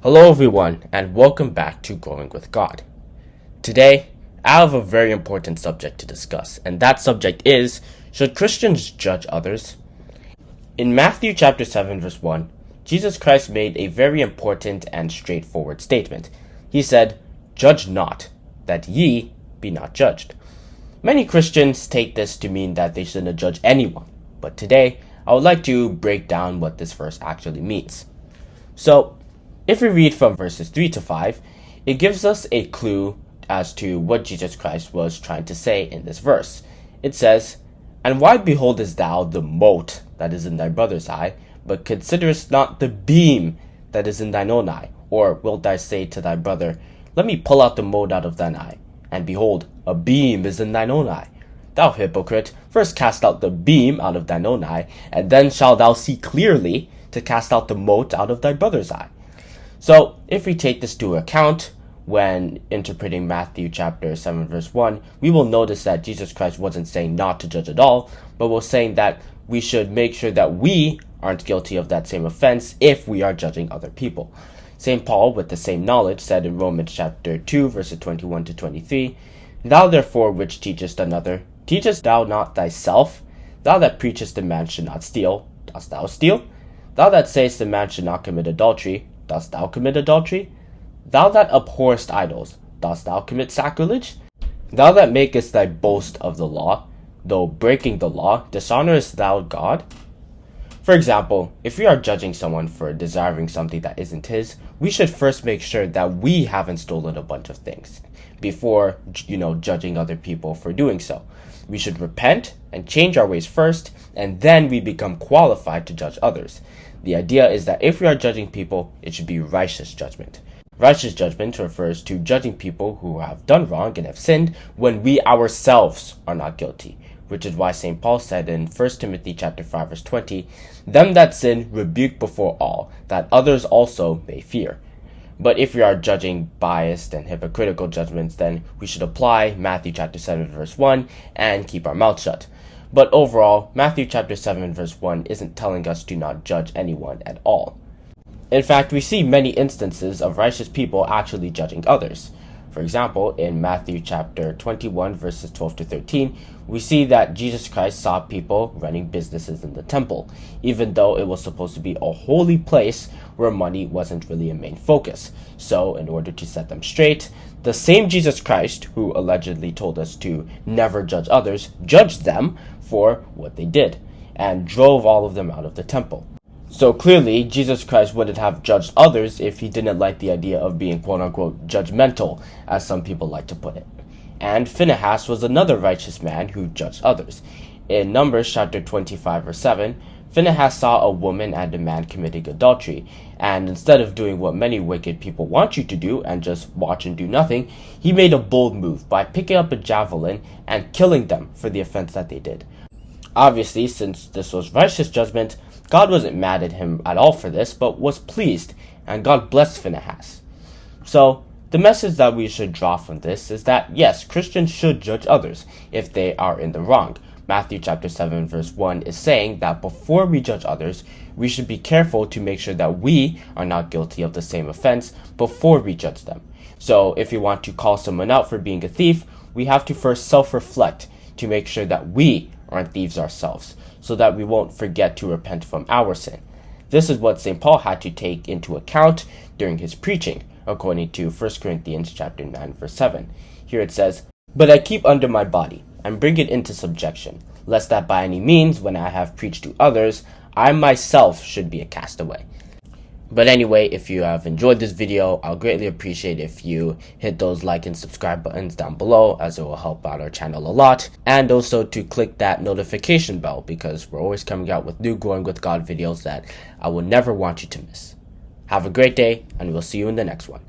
Hello everyone, and welcome back to Growing with God. Today, I have a very important subject to discuss, and that subject is, should Christians judge others? In Matthew chapter 7 verse 1, Jesus Christ made a very important and straightforward statement. He said, "Judge not, that ye be not judged." Many Christians take this to mean that they shouldn't judge anyone, but today, I would like to break down what this verse actually means. So, if we read from verses 3 to 5, it gives us a clue as to what Jesus Christ was trying to say in this verse. It says, "And why beholdest thou the mote that is in thy brother's eye, but considerest not the beam that is in thine own eye? Or wilt thou say to thy brother, Let me pull out the mote out of thine eye, and behold, a beam is in thine own eye? Thou hypocrite, first cast out the beam out of thine own eye, and then shalt thou see clearly to cast out the mote out of thy brother's eye." So, if we take this to account when interpreting Matthew chapter 7 verse 1, we will notice that Jesus Christ wasn't saying not to judge at all, but was saying that we should make sure that we aren't guilty of that same offense if we are judging other people. St. Paul, with the same knowledge, said in Romans chapter 2 verses 21 to 23, "Thou therefore which teachest another, teachest thou not thyself? Thou that preachest a man should not steal, dost thou steal? Thou that sayest a man should not commit adultery, dost thou commit adultery? Thou that abhorrest idols, dost thou commit sacrilege? Thou that makest thy boast of the law, though breaking the law, dishonorest thou God?" For example, if we are judging someone for desiring something that isn't his, we should first make sure that we haven't stolen a bunch of things before, judging other people for doing so. We should repent and change our ways first, and then we become qualified to judge others. The idea is that if we are judging people, it should be righteous judgment. Righteous judgment refers to judging people who have done wrong and have sinned when we ourselves are not guilty, which is why St. Paul said in 1 Timothy chapter 5 verse 20, "Them that sin rebuke before all, that others also may fear." But if we are judging biased and hypocritical judgments, then we should apply Matthew chapter 7 verse 1 and keep our mouth shut. But overall, Matthew chapter 7 verse 1 isn't telling us to not judge anyone at all. In fact, we see many instances of righteous people actually judging others. For example, in Matthew chapter 21 verses 12 to 13, we see that Jesus Christ saw people running businesses in the temple, even though it was supposed to be a holy place where money wasn't really a main focus. So, in order to set them straight, the same Jesus Christ, who allegedly told us to never judge others, judged them for what they did, and drove all of them out of the temple. So clearly, Jesus Christ wouldn't have judged others if he didn't like the idea of being quote-unquote judgmental, as some people like to put it. And Phinehas was another righteous man who judged others. In Numbers chapter 25 verse 7, Phinehas saw a woman and a man committing adultery, and instead of doing what many wicked people want you to do and just watch and do nothing, he made a bold move by picking up a javelin and killing them for the offense that they did. Obviously, since this was righteous judgment, God wasn't mad at him at all for this, but was pleased, and God blessed Phinehas. So, the message that we should draw from this is that, yes, Christians should judge others if they are in the wrong. Matthew chapter 7 verse 1 is saying that before we judge others, we should be careful to make sure that we are not guilty of the same offense before we judge them. So, if we want to call someone out for being a thief, we have to first self-reflect to make sure that we aren't thieves ourselves, so that we won't forget to repent from our sin. This is what St. Paul had to take into account during his preaching, according to 1 Corinthians chapter 9 verse 7. Here it says, "But I keep under my body, and bring it into subjection, lest that by any means, when I have preached to others, I myself should be a castaway." But anyway, if you have enjoyed this video, I'll greatly appreciate if you hit those like and subscribe buttons down below, as it will help out our channel a lot. And also to click that notification bell, because we're always coming out with new Growing with God videos that I will never want you to miss. Have a great day, and we'll see you in the next one.